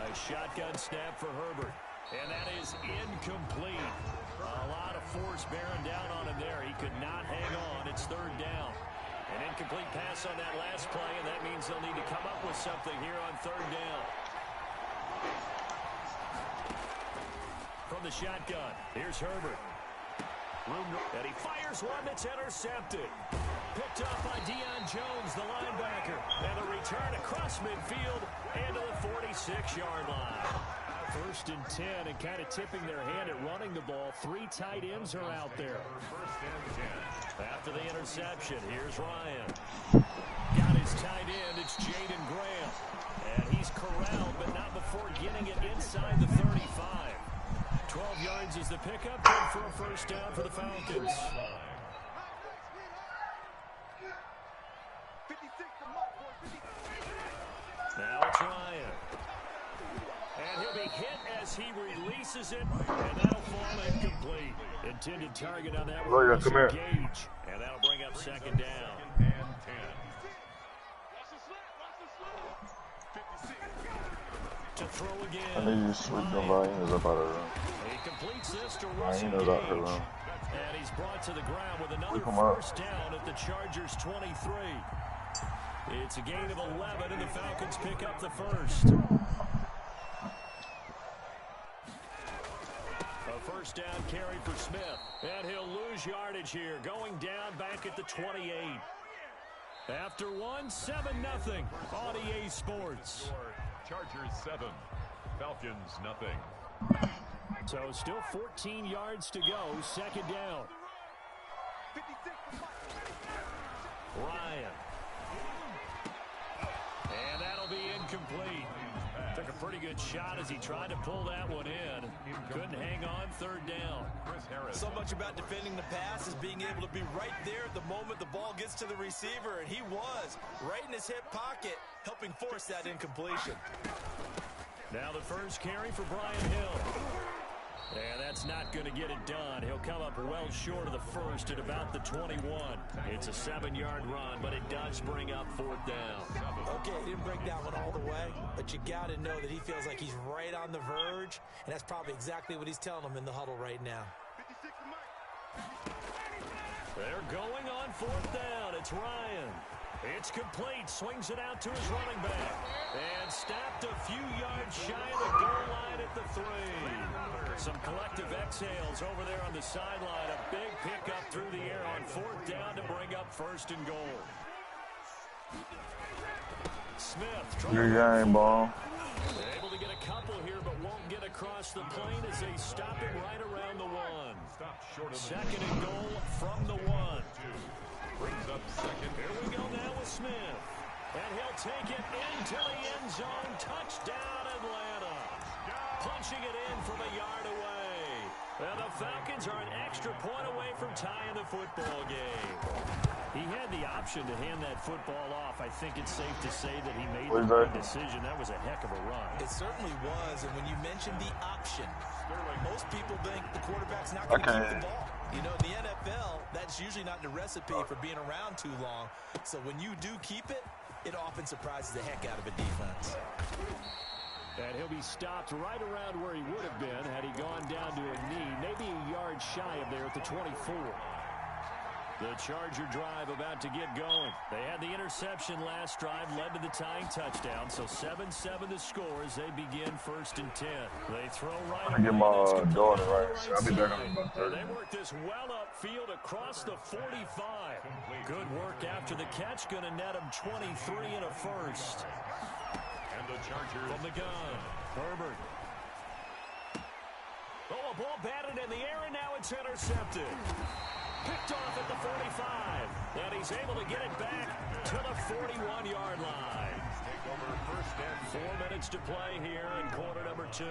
A shotgun snap for Herbert. And that is incomplete. A lot of force bearing down on him there. He could not hang on. It's third down. An incomplete pass on that last play, and that means they'll need to come up with something here on third down. From the shotgun, here's Herbert. And he fires one that's intercepted. Picked up by Deion Jones, the linebacker. And a return across midfield and to the 46-yard line. First and 10, and kind of tipping their hand at running the ball. 3 tight ends are out there. After the interception, here's Ryan. Got his tight end. It's Jaden Graham. And he's corralled, but not before getting it inside the 35. 12 yards is the pickup, good for a first down for the Falcons. Now it's Ryan. And he'll be hit as he releases it, and that'll fall incomplete. Intended target on that one was Gage, and that'll bring up second down. To throw again. I need you to switch the line is about to run. He completes this to Russell Ryan is out here Gage. run. And he's brought to the ground with another first down at the Chargers' 23. It's a gain of 11, and the Falcons pick up the first. A first down carry for Smith. And he'll lose yardage here, going down back at the 28. After one, 7-0 on EA Sports. Chargers 7, Falcons nothing. So still 14 yards to go, second down. Ryan. And that'll be incomplete. Took a pretty good shot as he tried to pull that one in. Couldn't hang on, third down. So much about defending the pass is being able to be right there at the moment the ball gets to the receiver, and he was right in his hip pocket, helping force that incompletion. Now the first carry for Brian Hill. And that's not going to get it done. He'll come up well short of the first at about the 21. It's a 7-yard run, but it does bring up fourth down. Okay, he didn't break that one all the way, but you got to know that he feels like he's right on the verge, and that's probably exactly what he's telling them in the huddle right now. They're going on fourth down. It's Ryan. It's complete. Swings it out to his running back. And stopped a few yards shy of the goal line at the 3. Some collective exhales over there on the sideline. A big pickup through the air on fourth down to bring up first and goal. Smith. Good game, ball. Able to get a couple here, but won't get across the plane as they stop him right around the 1. Second and goal from the 1. Brings up second. Here we go now with Smith. And he'll take it into the end zone. Touchdown, Atlanta. Punching it in from a yard away. And the Falcons are an extra point away from tying the football game. He had the option to hand that football off. I think it's safe to say that he made the right decision. That was a heck of a run. It certainly was. And when you mentioned the option, most people think the quarterback's not going to keep the ball. You know, in the NFL, that's usually not the recipe for being around too long. So when you do keep it, it often surprises the heck out of a defense. And he'll be stopped right around where he would have been had he gone down to a knee, maybe a yard shy of there at the 24. The Charger drive about to get going. They had the interception last drive, led to the tying touchdown. So 7-7 the score as they begin first and 10. They throw right. I get my daughter right. So I'll be back on about 30. They work this well upfield across the 45. Good work after the catch. Going to net him 23 and a first. And the Chargers from the gun. Herbert. Oh, a ball batted in the air, and now it's intercepted. Picked off at the 45. And he's able to get it back to the 41-yard line. 4 minutes to play here in quarter number 2.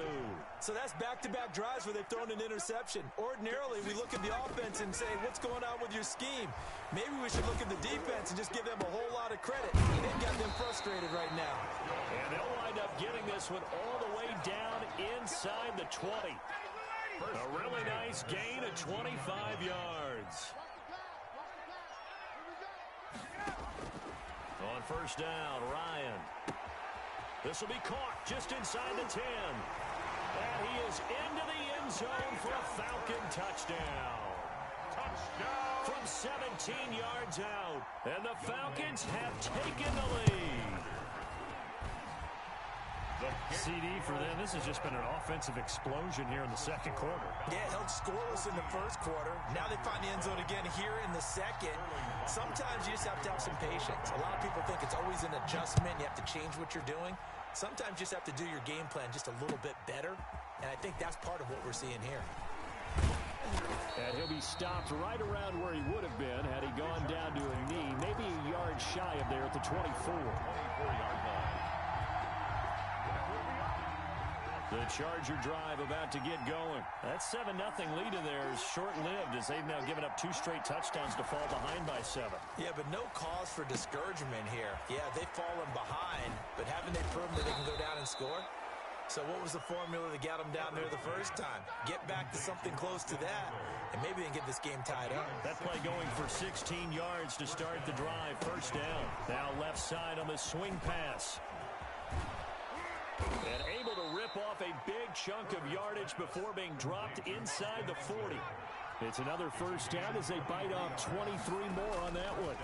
So that's back-to-back drives where they've thrown an interception. Ordinarily, we look at the offense and say, what's going on with your scheme? Maybe we should look at the defense and just give them a whole lot of credit. They've got them frustrated right now. And they'll wind up getting this one all the way down inside the 20. A really nice gain of 25 yards. On on first down, Ryan. This will be caught just inside the 10. And he is into the end zone for a Falcon touchdown. Touchdown! From 17 yards out. And the Falcons have taken the lead. CD for them. This has just been an offensive explosion here in the second quarter. Yeah, held scoreless in the first quarter. Now they find the end zone again here in the second. Sometimes you just have to have some patience. A lot of people think it's always an adjustment. You have to change what you're doing. Sometimes you just have to do your game plan just a little bit better. And I think that's part of what we're seeing here. And he'll be stopped right around where he would have been had he gone down to a knee, maybe a yard shy of there at the 24. 24-yard line. The Charger drive about to get going. That 7-0 lead of theirs short-lived as they've now given up 2 straight touchdowns to fall behind by 7. Yeah, but no cause for discouragement here. Yeah, they've fallen behind, but haven't they proven that they can go down and score? So what was the formula that got them down there the first time? Get back to something close to that, and maybe they can get this game tied up. That play going for 16 yards to start the drive. First down. Now left side on the swing pass. And able to rip off a big chunk of yardage before being dropped inside the 40. It's another first down as they bite off 23 more on that one.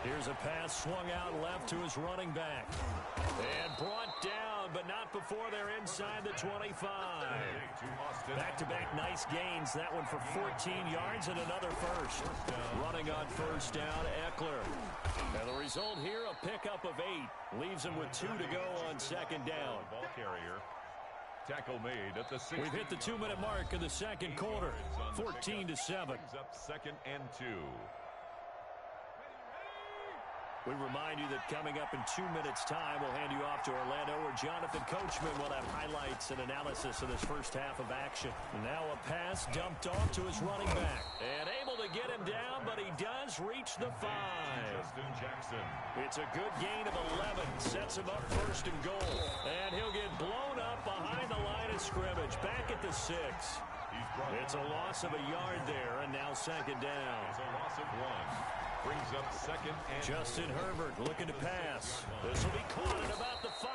Here's a pass swung out left to his running back. And brought down, but not before they're inside the 25. Back-to-back nice gains. That one for 14 yards and another first. Running on first down, Eckler. And the result here, a pickup of 8. Leaves him with 2 to go on second down. Ball carrier. Tackle made at the 60. We've hit the 2-minute mark of the second quarter. 14-7. Brings up second and 2. We remind you that coming up in 2 minutes' time, we'll hand you off to Orlando, where Jonathan Coachman will have highlights and analysis of this first half of action. Now a pass dumped off to his running back. And able to get him down, but he does reach the 5. Justin Jackson. It's a good gain of 11. Sets him up first and goal. And he'll get blown up behind the line of scrimmage. Back at the 6. It's a loss of a yard there, and now second down. It's a loss of 1. Brings up second and Justin Herbert looking to pass. This will be caught at about the 5.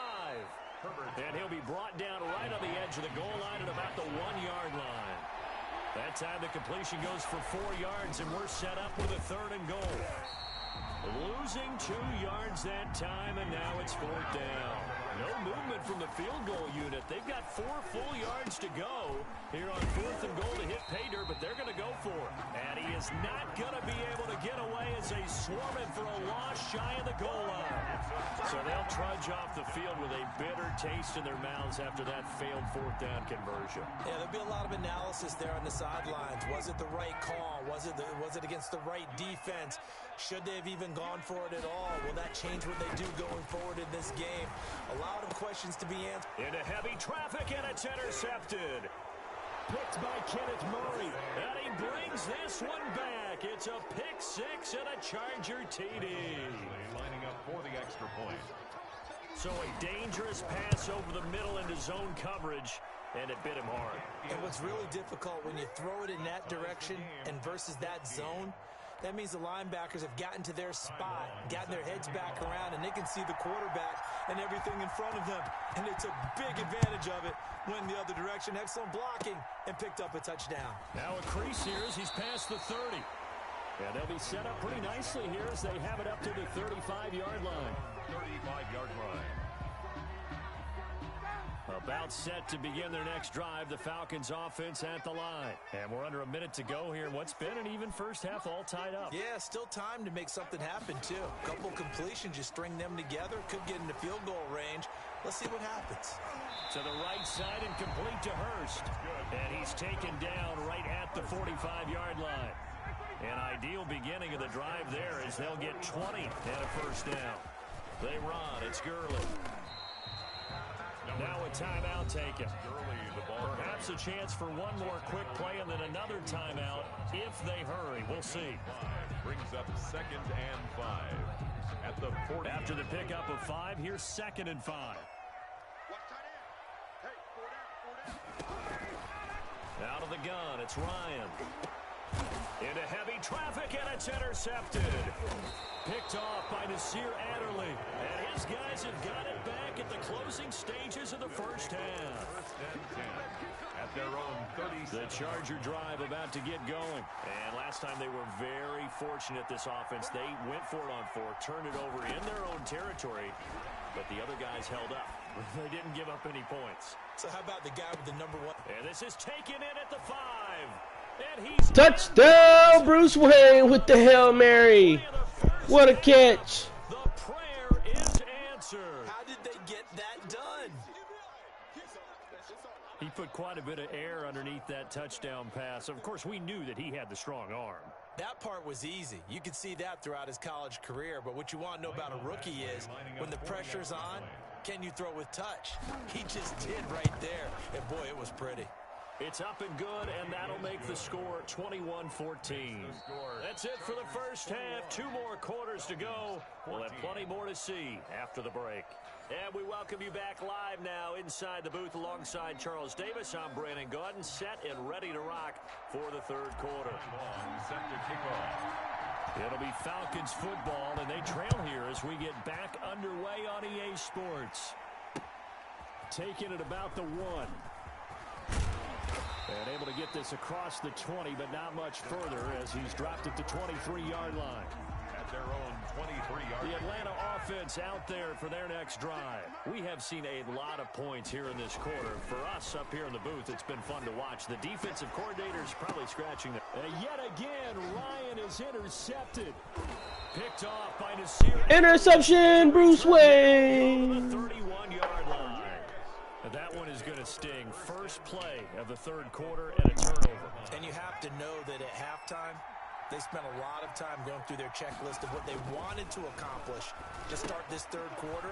And he'll be brought down right on the edge of the goal line at about the 1-yard line. That time the completion goes for 4 yards, and we're set up with a 3rd and goal. Losing 2 yards that time, and now it's 4th down. No movement from the field goal unit. They've got 4 full yards to go here on 4th and goal to hit pay dirt, but they're going to go for it. And he is not going to be able to get away as they swarm him for a loss shy of the goal line. So they'll trudge off the field with a bitter taste in their mouths after that failed 4th down conversion. Yeah, there'll be a lot of analysis there on the sidelines. Was it the right call? Was it against the right defense? Should they have even gone for it at all? Will that change what they do going forward in this game? A lot of questions to be answered. Into heavy traffic, and it's intercepted. Picked by Kenneth Murray, and he brings this one back. It's a pick 6 and a Charger TD. lining up for the extra point. So a dangerous pass over the middle into zone coverage, and it bit him hard. And what's really difficult when you throw it in that direction and versus that zone, that means the linebackers have gotten to their spot, gotten their heads back around, and they can see the quarterback and everything in front of them. And it's a big advantage of it when the other direction. Excellent blocking and picked up a touchdown. Now a crease here as he's past the 30. And they'll be set up pretty nicely here as they have it up to the 35-yard line. 35-yard line. About set to begin their next drive, the Falcons offense at the line. And we're under a minute to go here in what's been an even first half, all tied up. Yeah, still time to make something happen, too. A couple completions, you string them together, could get into field goal range. Let's see what happens. To the right side and complete to Hurst. And he's taken down right at the 45-yard line. An ideal beginning of the drive there as they'll get 20 and a first down. They run. It's Gurley. Now a timeout taken. Perhaps a chance for one more quick play and then another timeout if they hurry. We'll see. Brings up second and 5 at the 40. After the pickup of 5, here's second and 5. Out of the gun, it's Ryan. Into heavy traffic, and it's intercepted. Picked off Nasir Adderley. And his guys have got it back at the closing stages of the first half. First and 10 at their own 30. The Charger drive about to get going. And last time they were very fortunate, this offense. They went for it on 4, turned it over in their own territory, but the other guys held up. They didn't give up any points. So how about the guy with the number 1? And this is taken in at the 5. And he's touchdown, Bruce Wayne with the Hail Mary. What a catch. The prayer is answered. How did they get that done? He put quite a bit of air underneath that touchdown pass. Of course, we knew that he had the strong arm. That part was easy. You could see that throughout his college career. But what you want to know about a rookie is when the pressure's on, can you throw with touch? He just did right there. And, boy, it was pretty. It's up and good, and that'll make the score 21-14. That's it for the first half. 2 more quarters to go. We'll have plenty more to see after the break. And we welcome you back live now inside the booth alongside Charles Davis. I'm Brandon Gaudin, set and ready to rock for the third quarter. Set to kick off. It'll be Falcons football, and they trail here as we get back underway on EA Sports. Taking it about the 1. And able to get this across the 20, but not much further as he's dropped it to 23-yard line. At their own 23-yard line. The Atlanta offense out there for their next drive. We have seen a lot of points here in this quarter. For us up here in the booth, it's been fun to watch. The defensive coordinator's probably scratching their... Yet again, Ryan is intercepted. Picked off by Nasir. Interception, Bruce Wayne. The 31-yard line. That one is going to sting. First play of the third quarter and a turnover. And you have to know that at halftime, they spent a lot of time going through their checklist of what they wanted to accomplish to start this third quarter.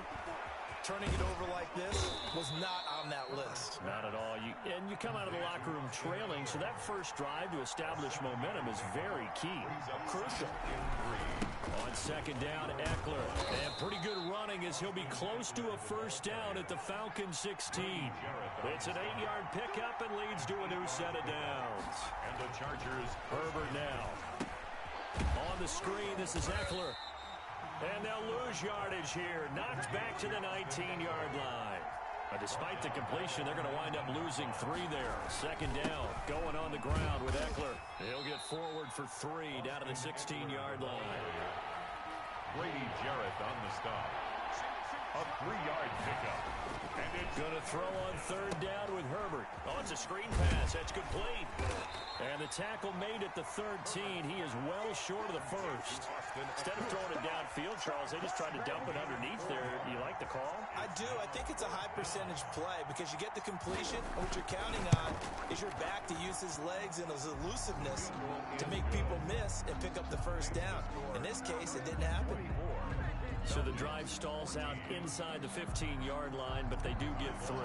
Turning it over like this was not on that list. Not at all. And you come out of the locker room trailing, so that first drive to establish momentum is very key. Crucial. On second down, Eckler. And pretty good running as he'll be close to a first down at the Falcons 16. It's an 8-yard pickup and leads to a new set of downs. And the Chargers. Herbert now. On the screen, this is Eckler. And they'll lose yardage here. Knocked back to the 19-yard line. Despite the completion, they're going to wind up losing 3 there. Second down, going on the ground with Eckler. He'll get forward for 3 down to the 16-yard line. Brady Jarrett on the stop. A 3-yard pickup. And it's going to throw on third down with Herbert. Oh, it's a screen pass. That's complete. And the tackle made at the 13. He is well short of the first. Instead of throwing it downfield, Charles, they just tried to dump it underneath there. You like the call? I do. I think it's a high percentage play because you get the completion. And what you're counting on is your back to use his legs and his elusiveness to make people miss and pick up the first down. In this case, it didn't happen. So the drive stalls out inside the 15-yard line, but they do get 3.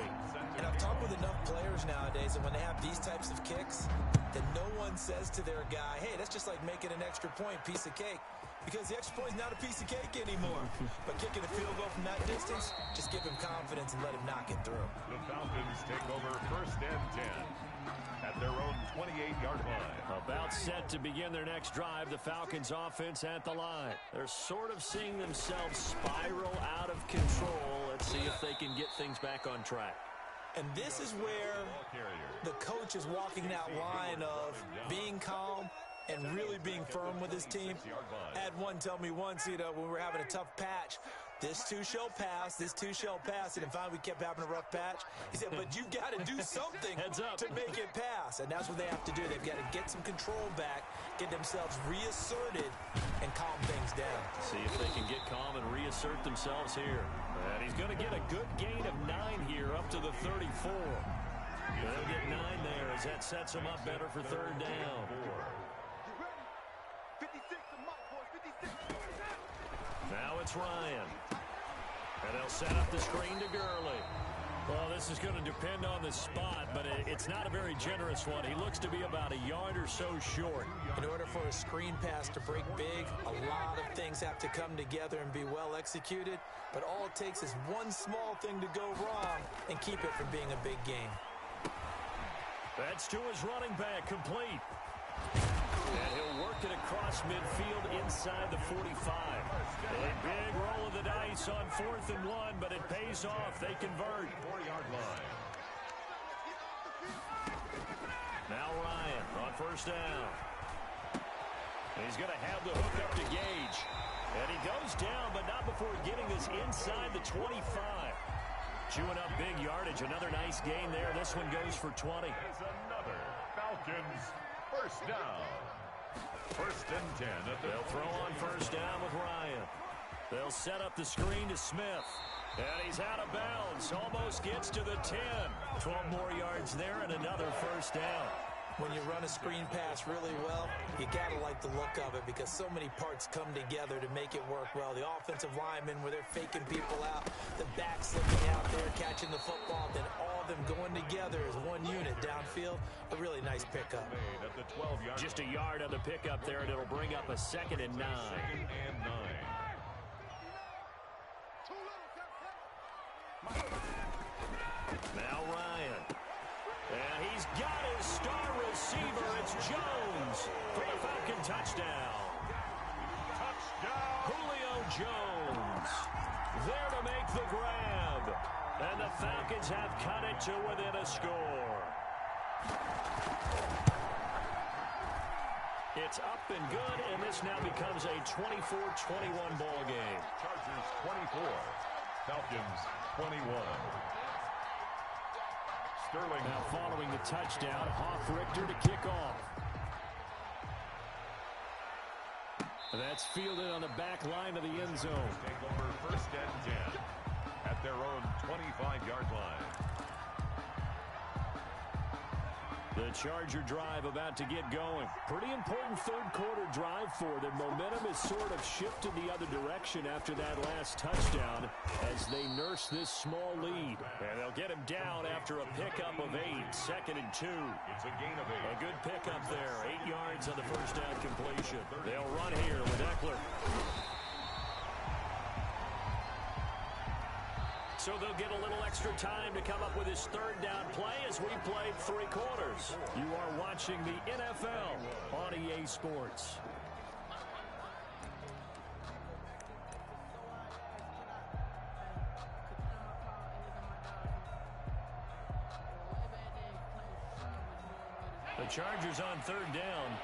And I've talked with enough players nowadays that when they have these types of kicks, that no one says to their guy, hey, that's just like making an extra point, piece of cake. Because the extra point is not a piece of cake anymore. But kicking a field goal from that distance, just give him confidence and let him knock it through. the Falcons take over first and 10 at their own 28-yard line. About set to begin their next drive, the Falcons offense at the line. They're sort of seeing themselves spiral out of control. Let's see if they can get things back on track. And this is where the coach is walking that line of being calm and really being firm with his team. I had one tell me once, when we were having a tough patch, this too shall pass, this too shall pass. And finally we kept having a rough patch. He said, but you've got to do something to make it pass. And that's what they have to do. They've got to get some control back, get themselves reasserted, and calm things down. See if they can get calm and reassert themselves here. And he's going to get a good gain of 9 here up to the 34. They'll get 9 there as that sets them up better for third down. Now it's Ryan. And they'll set up the screen to Gurley. Well, this is going to depend on the spot, but it's not a very generous one. He looks to be about a yard or so short. In order for a screen pass to break big, a lot of things have to come together and be well executed. But all it takes is one small thing to go wrong and keep it from being a big game. That's to his running back, complete. And he'll work it across midfield inside the 45. A big roll of the dice on 4th and 1, but it pays off. They convert. 4-yard line. Now Ryan on 1st down. He's going to have the hook up to Gage. And he goes down, but not before getting this inside the 25. Chewing up big yardage. Another nice gain there. This one goes for 20. There's another Falcons first down. 1st and 10 at the They'll throw on 1st down with Ryan. They'll set up the screen to Smith. And he's out of bounds. Almost gets to the 10. 12 more yards there and another 1st down. When you run a screen pass really well, you got to like the look of it because so many parts come together to make it work well. The offensive linemen, where they're faking people out, the backs looking out there, catching the football, then all of them going together as one unit downfield. A really nice pickup. at the 12-yard. Just a yard on the pickup there, and it'll bring up a 2nd and 9. 2nd and 9. Now Ryan. And he's got his star receiver. It's Jones for the Falcon touchdown. Touchdown. Julio Jones there to make the grab. And the Falcons have cut it to within a score. It's up and good, and this now becomes a 24-21 ball game. Chargers 24. Falcons 21. Sterling. Now following the touchdown, Hoff-Richter to kick off. That's fielded on the back line of the end zone. Take over 1st and 10 at their own 25-yard line. The Charger drive about to get going. Pretty important 3rd quarter drive for them. Momentum has sort of shifted the other direction after that last touchdown as they nurse this small lead. And they'll get him down after a pickup of 8. 2nd and 2. It's a gain of 8. A good pickup there. 8 yards on the 1st down completion. They'll run here with Eckler. So they'll get a little extra time to come up with his 3rd down play as we played 3 quarters. You are watching the NFL on EA Sports. The Chargers on 3rd down.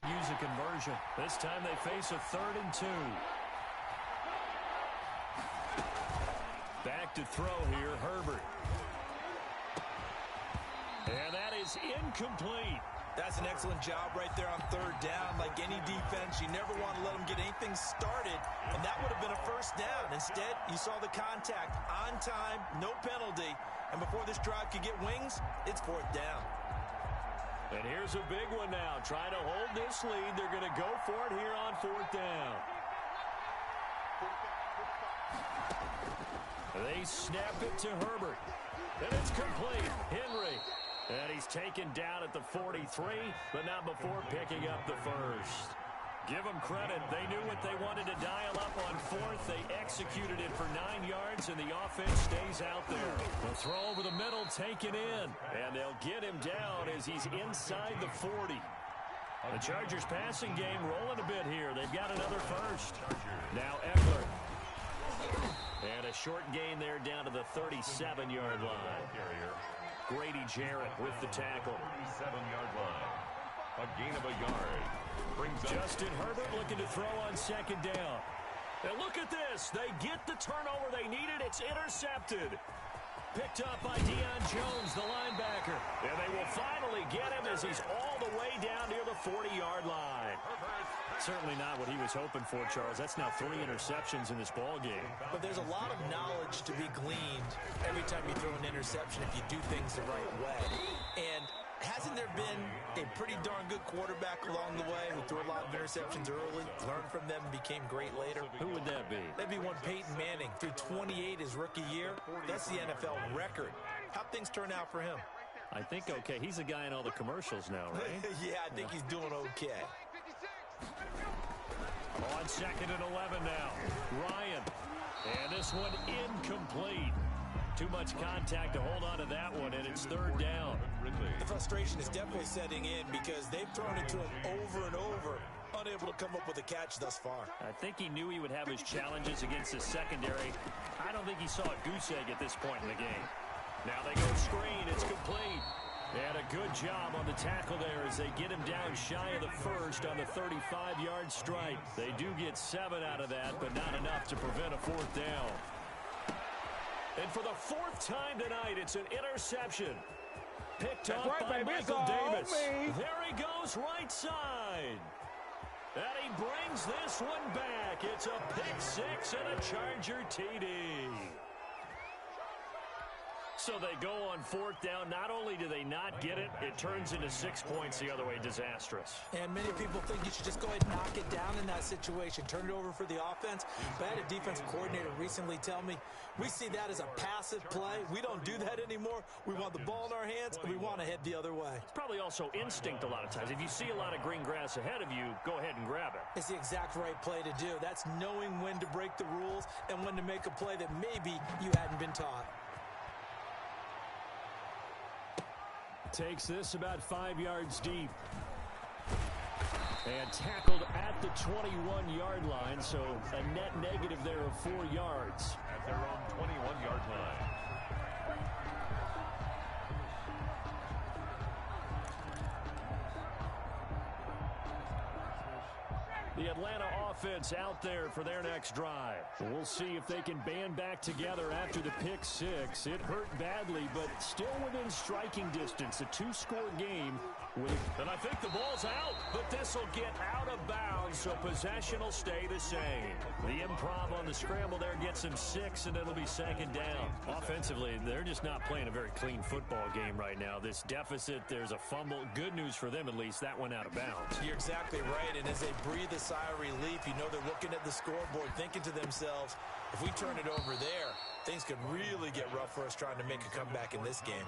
Use a conversion. This time they face a 3rd and 2. Back to throw here, Herbert. And that is incomplete. That's an excellent job right there on 3rd down. Like any defense, you never want to let them get anything started, and that would have been a 1st down. Instead, you saw the contact on time, no penalty, and before this drive could get wings, it's 4th down. And here's a big one now. Trying to hold this lead. They're going to go for it here on 4th down. They snap it to Herbert. And it's complete. Henry. And he's taken down at the 43, but not before picking up the 1st. Give them credit. They knew what they wanted to dial up on 4th. They executed it for 9 yards, and the offense stays out there. The throw over the middle taken in. And they'll get him down as he's inside the 40. The Chargers passing game rolling a bit here. They've got another 1st. Now Eckler. And a short gain there down to the 37-yard line. Grady Jarrett with the tackle. 37-yard line. A gain of a yard. Brings up Justin Herbert looking to throw on 2nd down. And look at this. They get the turnover they needed. It's intercepted. Picked up by Deion Jones, the linebacker. And they will finally get him as he's all the way down near the 40-yard line. Certainly not what he was hoping for, Charles. That's now 3 interceptions in this ball game. But there's a lot of knowledge to be gleaned every time you throw an interception if you do things the right way. And hasn't there been a pretty darn good quarterback along the way who threw a lot of interceptions early, learned from them, and became great later? Who would that be? That'd be one Peyton Manning. Threw 28 his rookie year. That's the NFL record. How'd things turn out for him? I think okay. He's the guy in all the commercials now, right? Yeah, I think he's doing okay. On 2nd and 11 now. Ryan. And this one incomplete. Too much contact to hold on to that one, and it's 3rd down. The frustration is definitely setting in because they've thrown it to him over and over, unable to come up with a catch thus far. I think he knew he would have his challenges against the secondary. I don't think he saw a goose egg at this point in the game. Now they go screen. It's complete. They had a good job on the tackle there as they get him down shy of the first on the 35-yard strike. They do get 7 out of that, but not enough to prevent a 4th down. And for the 4th time tonight, it's an interception. Picked up by Michael Davis. There he goes, right side. And he brings this one back. It's a pick 6 and a Charger TD. So they go on 4th down. Not only do they not get it, it turns into 6 points the other way. Disastrous. And many people think you should just go ahead and knock it down in that situation. Turn it over for the offense. But I had a defensive coordinator recently tell me, we see that as a passive play. We don't do that anymore. We want the ball in our hands, and we want to head the other way. It's probably also instinct a lot of times. If you see a lot of green grass ahead of you, go ahead and grab it. It's the exact right play to do. That's knowing when to break the rules and when to make a play that maybe you hadn't been taught. Takes this about 5 yards deep. And tackled at the 21-yard line, so a net negative there of 4 yards. At their own 21-yard line. The Atlanta offense out there for their next drive. We'll see if they can band back together after the pick 6. It hurt badly, but still within striking distance. A 2-score game. And I think the ball's out, but this will get out of bounds, so possession will stay the same. The improv on the scramble there gets him 6, and it'll be 2nd down. Offensively, they're just not playing a very clean football game right now. This deficit, there's a fumble. Good news for them, at least. That went out of bounds. You're exactly right, and as they breathe a sigh of relief, you know they're looking at the scoreboard, thinking to themselves, if we turn it over there, things could really get rough for us trying to make a comeback in this game.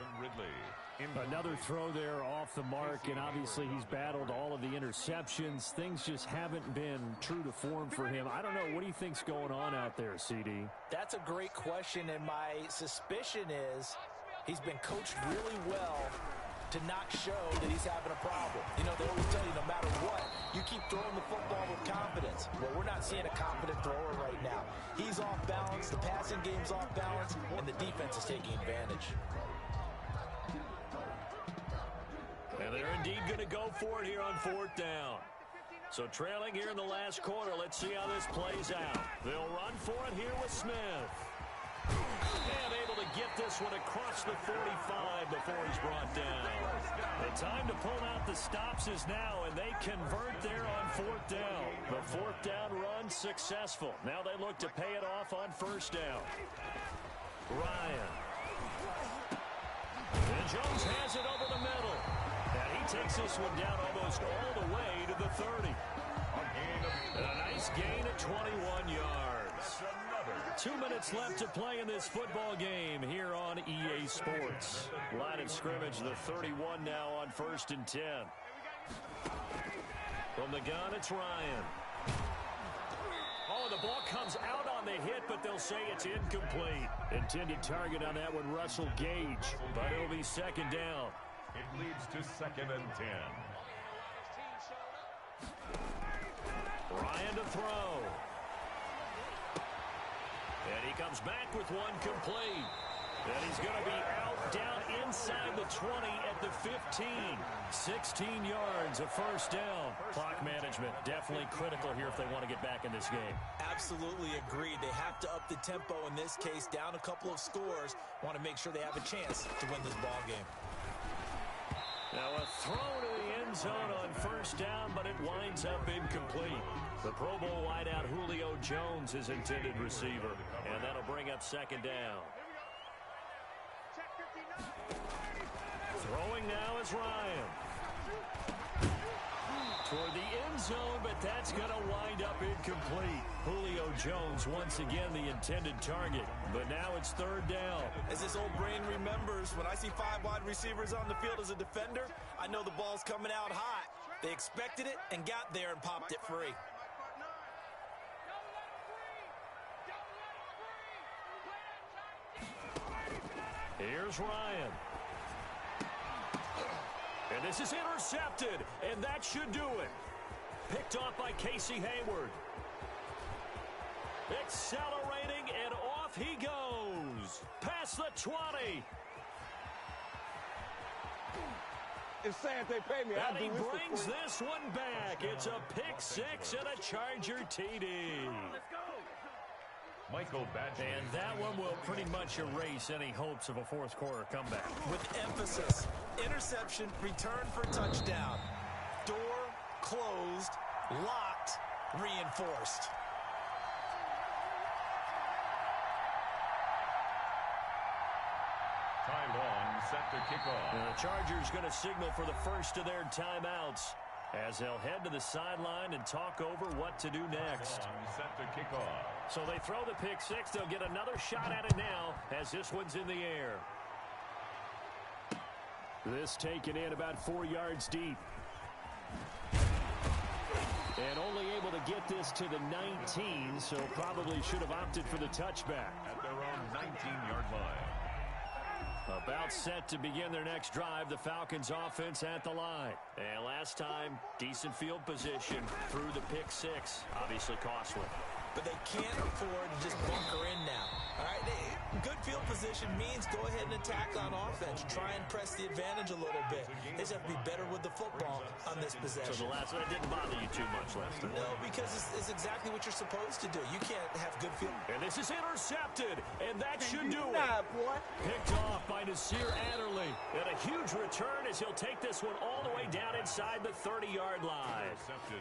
Another throw there off the mark, and obviously he's battled all of the interceptions. Things just haven't been true to form for him. I don't know. What do you think's going on out there, CD? That's a great question, and my suspicion is he's been coached really well to not show that he's having a problem. You know, they always tell you no matter what, you keep throwing the football with confidence. Well, we're not seeing a confident thrower right now. He's off balance, the passing game's off balance, and the defense is taking advantage. And they're indeed going to go for it here on 4th down. So trailing here in the last quarter, let's see how this plays out. They'll run for it here with Smith. And able to get this one across the 45 before he's brought down. The time to pull out the stops is now, and they convert there on 4th down. The 4th down run successful. Now they look to pay it off on 1st down. Ryan. And Jones has it over the middle. And he takes this one down almost all the way to the 30. And a nice gain at 21 yards. 2 minutes left to play in this football game here on EA Sports. Line of scrimmage, the 31 now on 1st and 10. From the gun, it's Ryan. Oh, the ball comes out on the hit, but they'll say it's incomplete. Intended target on that one, Russell Gage. But it'll be 2nd down. It leads to 2nd and 10. Ryan to throw. And he comes back with one complete. And he's going to be out down inside the 20 at the 15. 16 yards, a 1st down. Clock management definitely critical here if they want to get back in this game. Absolutely agreed. They have to up the tempo in this case, down a couple of scores. Want to make sure they have a chance to win this ball game. Now a throw to the end zone on 1st down, but it winds up incomplete. The Pro Bowl wideout Julio Jones is intended receiver, and that'll bring up 2nd down. Throwing now is Ryan. Toward the end zone, but that's going to wind up incomplete. Julio Jones once again the intended target, but now it's 3rd down. As this old brain remembers, when I see 5 wide receivers on the field as a defender, I know the ball's coming out hot. They expected it and got there and popped it free. Here's Ryan. And this is intercepted, and that should do it. Picked off by Casey Hayward. Accelerating, and off he goes. Past the 20. It's sad they pay me. And he brings this one back. It's a pick six and a Charger TD. Michael Badger. And that one will pretty much erase any hopes of a fourth quarter comeback. With emphasis, interception, return for touchdown. Door closed, locked, reinforced. Ty Long set to kick off. And the Chargers going to signal for the first of their timeouts as they'll head to the sideline and talk over what to do next. Long set to kick off. So they throw the pick six. They'll get another shot at it now as this one's in the air. This taken in about 4 yards deep. And only able to get this to the 19, so probably should have opted for the touchback. At their own 19-yard line. About set to begin their next drive, the Falcons offense at the line. And last time, decent field position through the pick six. Obviously costly. But they can't afford to just bunker in now. All right, good field position means go ahead and attack on offense. Try and press the advantage a little bit. They just have to be better with the football on this possession. So the last one didn't bother you too much last time. No, because it's exactly what you're supposed to do. You can't have good field. And this is intercepted, and that should do it. Picked off by Nasir Adderley. And a huge return as he'll take this one all the way down inside the 30-yard line.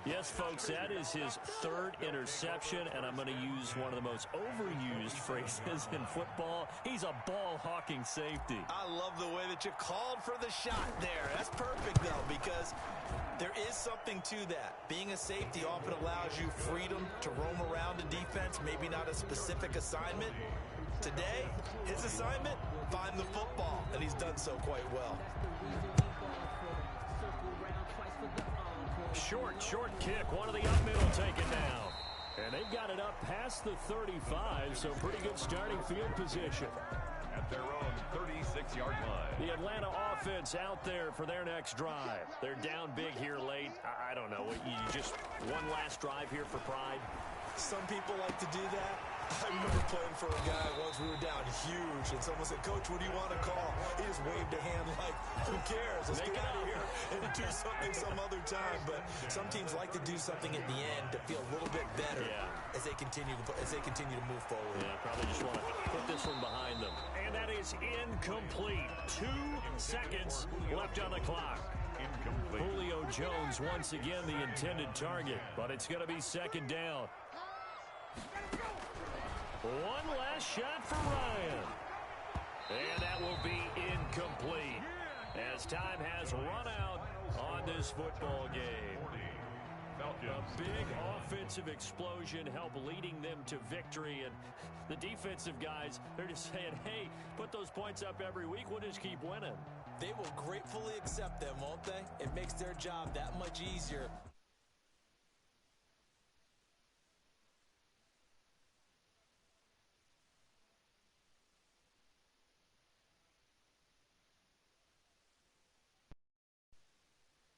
Yes, folks, that is his third interception, and I'm going to use one of the most overused phrases in football. He's a ball-hawking safety. I love the way that you called for the shot there. That's perfect, though, because there is something to that. Being a safety often allows you freedom to roam around in defense, maybe not a specific assignment. Today, his assignment, find the football, and he's done so quite well. Short kick. One of the up middle taken down. And they've got it up past the 35, so pretty good starting field position. At their own 36-yard line. The Atlanta offense out there for their next drive. They're down big here late. I don't know. You just one last drive here for pride? Some people like to do that. I remember playing for a guy once. We were down huge, and someone said, "Coach, what do you want to call?" He just waved a hand like, "Who cares? Let's get out of here and do something some other time." But some teams like to do something at the end to feel a little bit better as they continue to move forward. Yeah, probably just want to put this one behind them. And that is incomplete. 2 seconds left on the clock. Incomplete. Julio Jones once again the intended target, but it's going to be second down. One last shot for Ryan. And that will be incomplete as time has run out on this football game. A big offensive explosion helped leading them to victory. And the defensive guys, they're just saying, hey, put those points up every week. We'll just keep winning. They will gratefully accept them, won't they? It makes their job that much easier